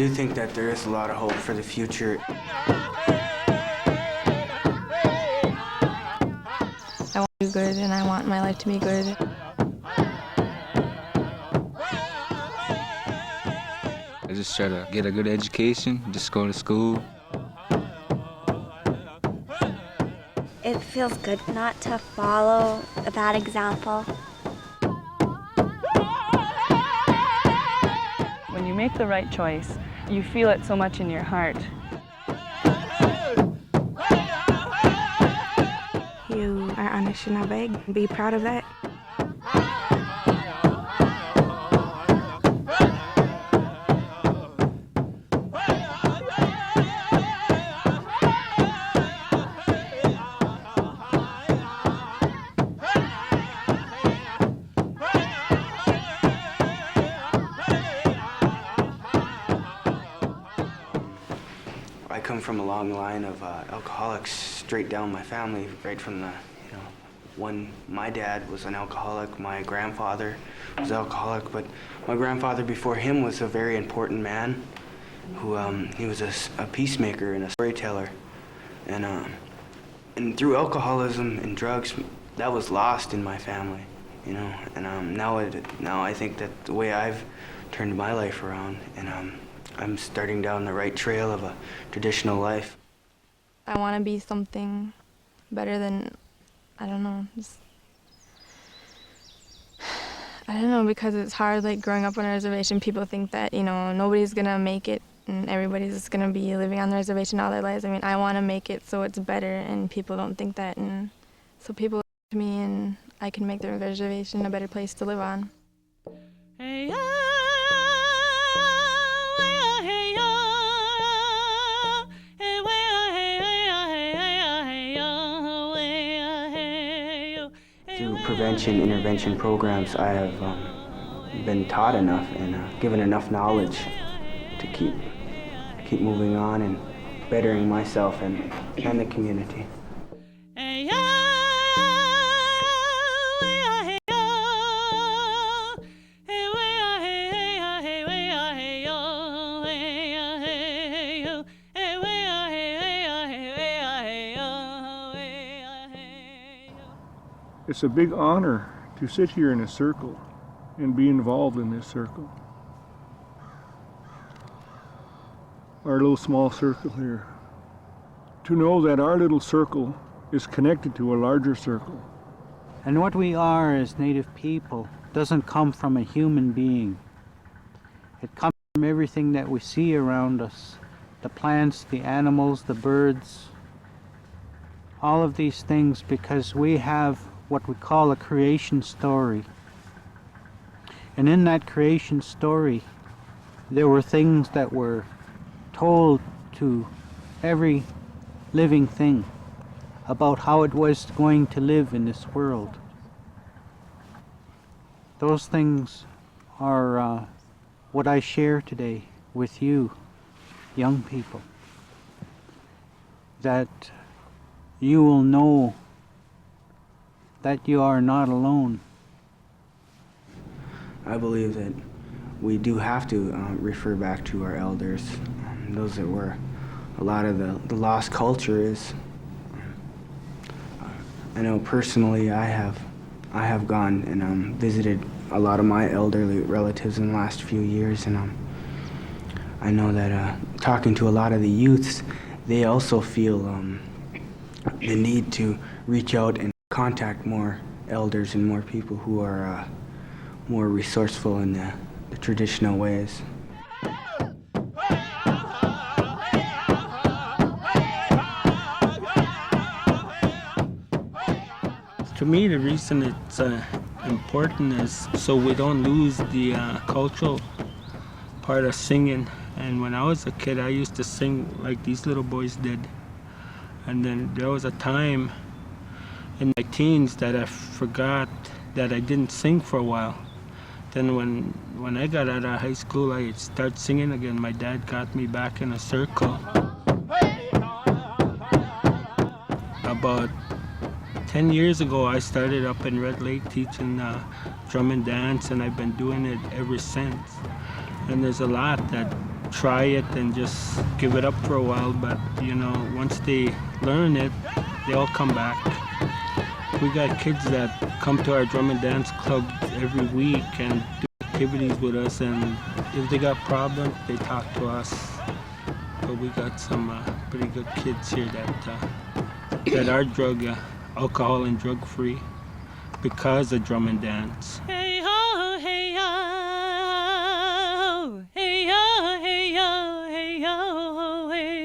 do think that there is a lot of hope for the future. I want to do good, and I want my life to be good. I just try to get a good education, just go to school. It feels good not to follow a bad example. When you make the right choice, you feel it so much in your heart. You are on a Shinabeg. Be proud of that. I come from a long line of alcoholics straight down my family, right from the, my dad was an alcoholic, my grandfather was alcoholic, but my grandfather before him was a very important man who, he was a peacemaker and a storyteller. And through alcoholism and drugs, that was lost in my family, and now I think that the way I've turned my life around, and I'm starting down the right trail of a traditional life. I want to be something better than, I don't know, because it's hard, like, growing up on a reservation. People think that, nobody's gonna make it and everybody's just gonna be living on the reservation all their lives. I mean, I want to make it so it's better, and people don't think that, and so people look to me and I can make the reservation a better place to live on. Hey, Through prevention, intervention programs, I have been taught enough and given enough knowledge to keep moving on and bettering myself and the community. It's a big honor to sit here in a circle and be involved in this circle. Our little small circle here. To know that our little circle is connected to a larger circle. And what we are as Native people doesn't come from a human being. It comes from everything that we see around us. The plants, the animals, the birds. All of these things, because we have what we call a creation story. And in that creation story, there were things that were told to every living thing about how it was going to live in this world. Those things are what I share today with you, young people, that you will know that you are not alone. I believe that we do have to refer back to our elders. Those that were a lot of the lost culture is. I know personally I have gone and visited a lot of my elderly relatives in the last few years, and I know that talking to a lot of the youths, they also feel the need to reach out and contact more elders and more people who are more resourceful in the traditional ways. To me, the reason it's important is so we don't lose the cultural part of singing. And when I was a kid, I used to sing like these little boys did. And then there was a time in my teens that I forgot that I didn't sing for a while. Then when I got out of high school, I started singing again. My dad got me back in a circle. About 10 years ago, I started up in Red Lake teaching drum and dance, and I've been doing it ever since. And there's a lot that try it and just give it up for a while, but you know, once they learn it, they all come back. We got kids that come to our drum and dance club every week and do activities with us, and if they got problems, they talk to us. But we got some pretty good kids here that are alcohol and drug free because of drum and dance. Hey ho, hey yo, hey yo, hey yo, hey yo, hey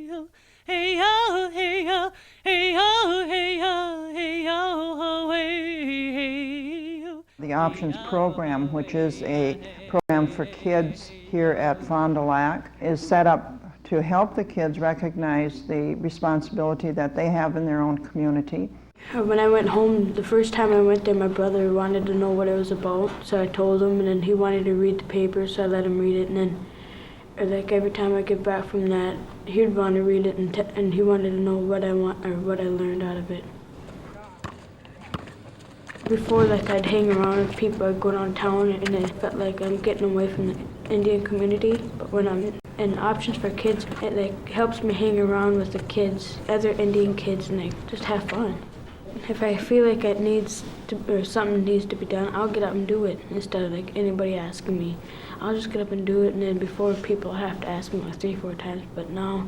yo, hey yo, hey yo, hey yo, hey yo, hey yo, hey yo. The Options program, which is a program for kids here at Fond du Lac, is set up to help the kids recognize the responsibility that they have in their own community. When I went home, the first time I went there, my brother wanted to know what it was about, so I told him, and then he wanted to read the paper, so I let him read it, and then like every time I get back from that, he'd want to read it, and he wanted to know what I learned out of it. Before, like, I'd hang around with people, I'd go downtown, and I felt like I'm getting away from the Indian community. But when I'm in Options for Kids, it like helps me hang around with the kids, other Indian kids, and like just have fun. If I feel like it needs to, or something needs to be done, I'll get up and do it instead of like anybody asking me. I'll just get up and do it, and then before people have to ask me like 3-4 times. But now,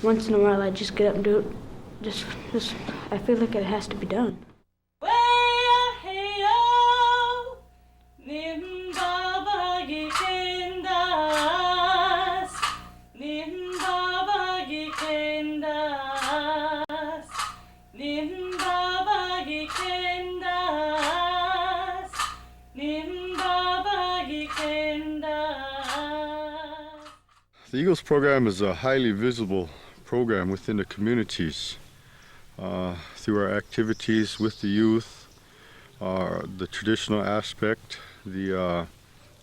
once in a while, I just get up and do it. Just I feel like it has to be done. The Eagles program is a highly visible program within the communities. Through our activities with the youth, the traditional aspect, the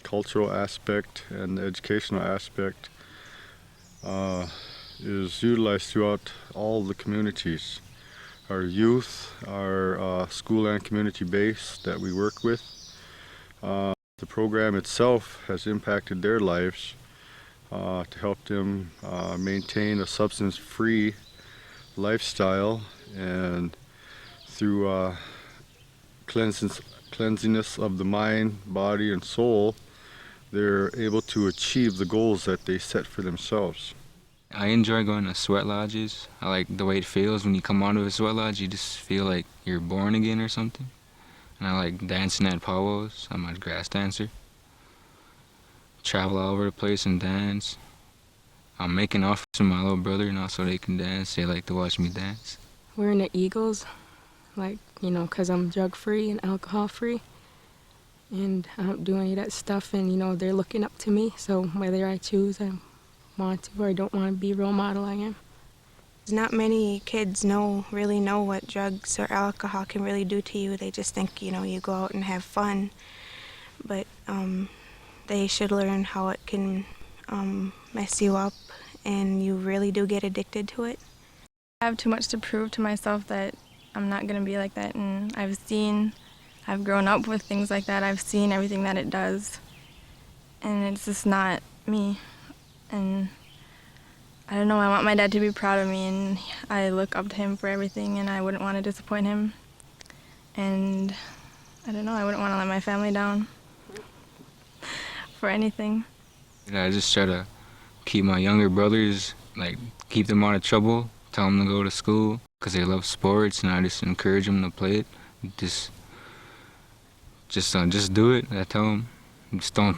cultural aspect, and the educational aspect is utilized throughout all the communities. Our youth are school and community base that we work with. The program itself has impacted their lives to help them maintain a substance-free lifestyle, and through cleanliness of the mind, body, and soul, they're able to achieve the goals that they set for themselves. I enjoy going to sweat lodges. I like the way it feels when you come out of a sweat lodge. You just feel like you're born again or something. And I like dancing at powwows. I'm a grass dancer. Travel all over the place and dance. I'm making offers to my little brother, you know, so they can dance. They like to watch me dance. We're in the Eagles, like, you know, 'cause I'm drug-free and alcohol-free. And I don't do any of that stuff, and, you know, they're looking up to me. So whether I choose I want to or I don't want to be a role model, I am. Not many kids really know what drugs or alcohol can really do to you. They just think, you know, you go out and have fun. But they should learn how it can mess you up, and you really do get addicted to it. I have too much to prove to myself that I'm not going to be like that, and I've grown up with things like that. I've seen everything that it does, and it's just not me. And I don't know, I want my dad to be proud of me, and I look up to him for everything, and I wouldn't want to disappoint him. And I don't know, I wouldn't want to let my family down for anything. I just try to keep my younger brothers, like, keep them out of trouble, tell them to go to school, because they love sports, and I just encourage them to play it. Just do it, I tell them. Just don't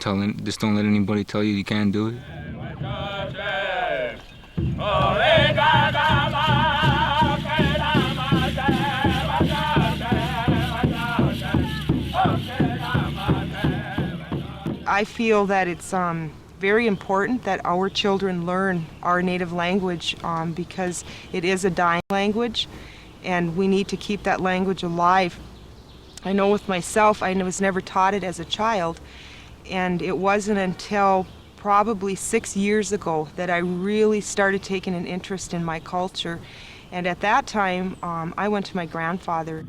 let anybody tell you can't do it. I feel that it's very important that our children learn our native language because it is a dying language, and we need to keep that language alive. I know with myself, I was never taught it as a child, and it wasn't until probably 6 years ago that I really started taking an interest in my culture. And at that time, I went to my grandfather.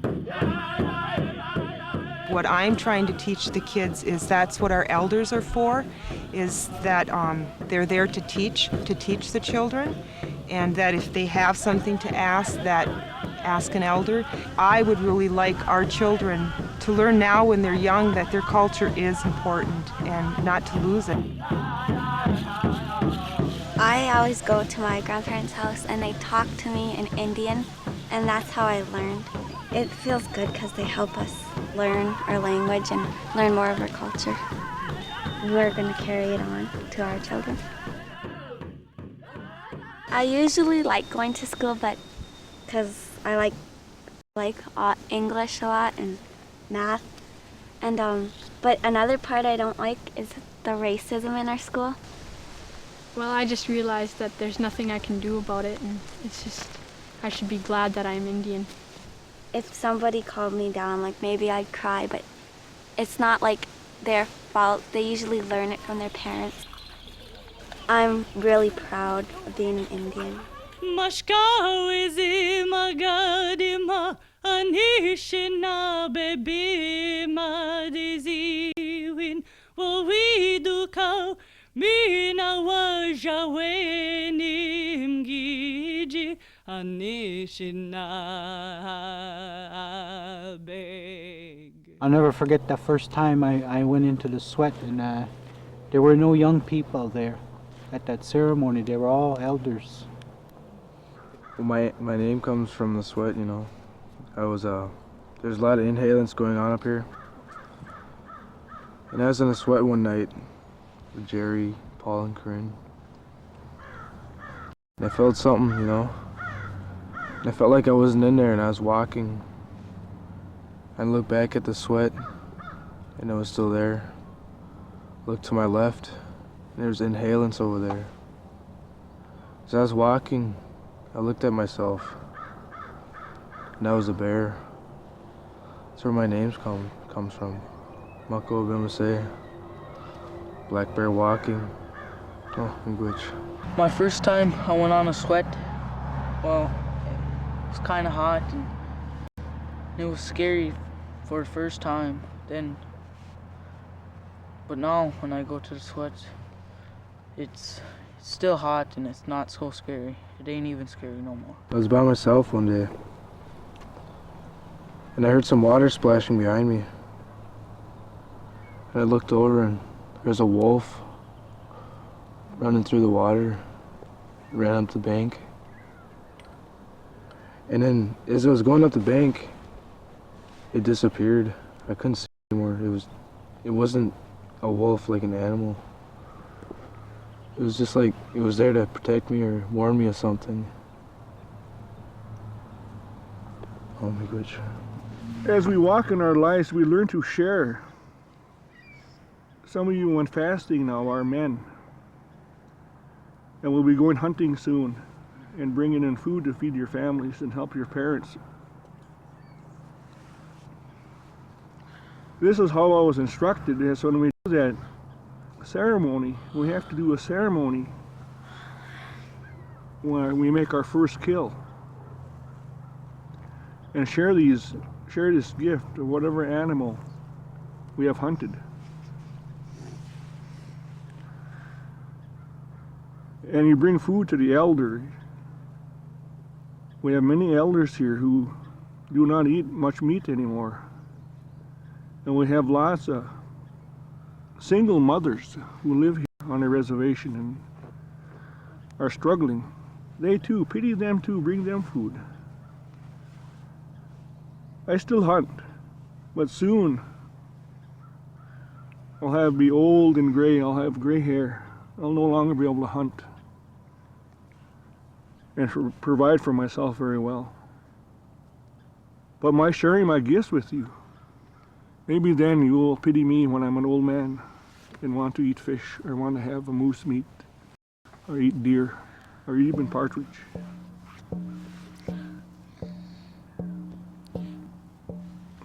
What I'm trying to teach the kids is that's what our elders are for, is that they're there to teach the children, and that if they have something to ask, that ask an elder. I would really like our children to learn now when they're young that their culture is important and not to lose it. I always go to my grandparents' house and they talk to me in Indian, and that's how I learned. It feels good because they help us learn our language and learn more of our culture. We're going to carry it on to our children. I usually like going to school, but because I like English a lot and math. And but another part I don't like is the racism in our school. Well, I just realized that there's nothing I can do about it, and it's just, I should be glad that I'm Indian. If somebody called me down, like maybe I'd cry, but it's not like their fault. They usually learn it from their parents. I'm really proud of being an Indian. Mashkawizi magadima anishina baby madiziwin wawiduka mina wajawenim giji anishina beg. I'll never forget the first time I went into the sweat, and there were no young people there at that ceremony. They were all elders. Well, my name comes from the sweat, you know. There's a lot of inhalants going on up here. And I was in the sweat one night with Jerry, Paul, and Corinne. And I felt something, you know. And I felt like I wasn't in there, and I was walking. I looked back at the sweat, and it was still there. Looked to my left, and there was inhalants over there. As I was walking, I looked at myself, and I was a bear. That's where my name comes from. Mako Bimasay. Black bear walking. Oh, English. My first time I went on a sweat, well, it was kind of hot, and it was scary for the first time then. But now when I go to the sweat, it's still hot and it's not so scary. It ain't even scary no more. I was by myself one day, and I heard some water splashing behind me. And I looked over, and there's a wolf running through the water. It ran up the bank. And then as I was going up the bank, it disappeared. I couldn't see it anymore. It wasn't a wolf like an animal. It was just like it was there to protect me or warn me of something. Oh my gosh. As we walk in our lives, we learn to share. Some of you went fasting now are men. And we'll be going hunting soon and bringing in food to feed your families and help your parents. This is how I was instructed. Is when we do that ceremony, we have to do a ceremony where we make our first kill and share this gift of whatever animal we have hunted. And you bring food to the elder. We have many elders here who do not eat much meat anymore. And we have lots of single mothers who live here on a reservation and are struggling. They too, pity them too, bring them food. I still hunt, but soon I'll be old and gray. I'll have gray hair. I'll no longer be able to hunt and provide for myself very well. But my sharing my gifts with you, maybe then you will pity me when I'm an old man and want to eat fish or want to have a moose meat or eat deer or even partridge.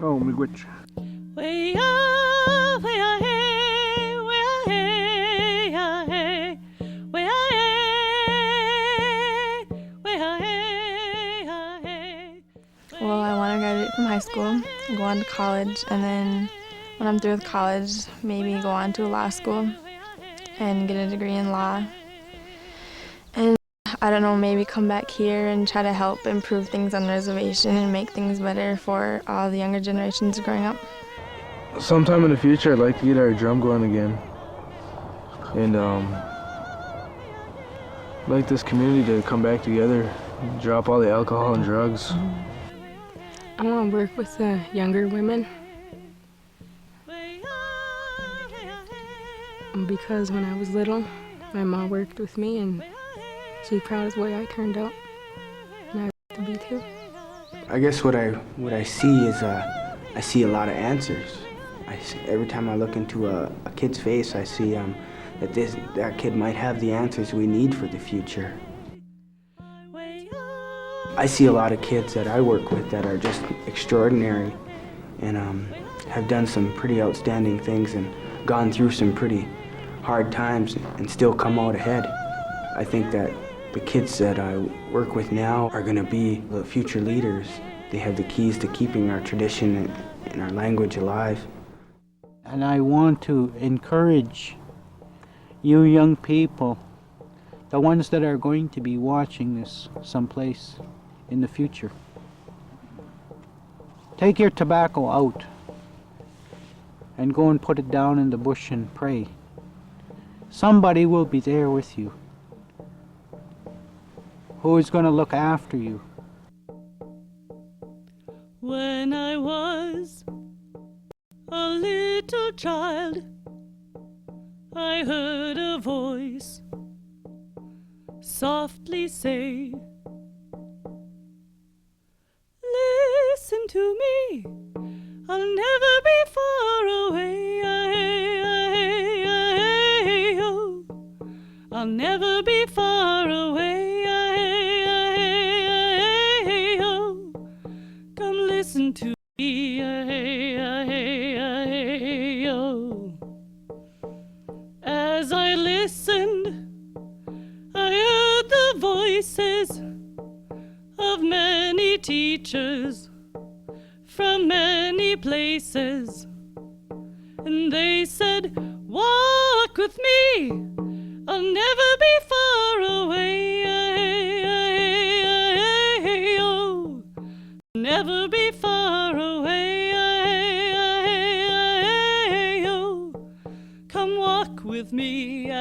Oh, miigwech. Well, I want to graduate from high school, go on to college, and then when I'm through with college, maybe go on to law school and get a degree in law. And I don't know, maybe come back here and try to help improve things on the reservation and make things better for all the younger generations growing up. Sometime in the future, I'd like to get our drum going again. And I'd like this community to come back together, and drop all the alcohol and drugs. I want to work with the younger women because when I was little, my mom worked with me and she's proud of the way I turned out, and I'd like to be too. I guess what I see is I see a lot of answers. Every time I look into a kid's face, I see that kid might have the answers we need for the future. I see a lot of kids that I work with that are just extraordinary and have done some pretty outstanding things and gone through some pretty hard times and still come out ahead. I think that the kids that I work with now are going to be the future leaders. They have the keys to keeping our tradition and our language alive. And I want to encourage you young people, the ones that are going to be watching this someplace in the future. Take your tobacco out and go and put it down in the bush and pray. Somebody will be there with you who is going to look after you. When I was a little child, I heard a voice softly say, "Listen to me, I'll never be far away. Oh. I'll never be far away. Oh. Come listen to me. Oh. As I listened, I heard the voices of many teachers from many places, and they said, "Walk with me, I'll never be far away. Oh, never be far away. Oh, come walk with me.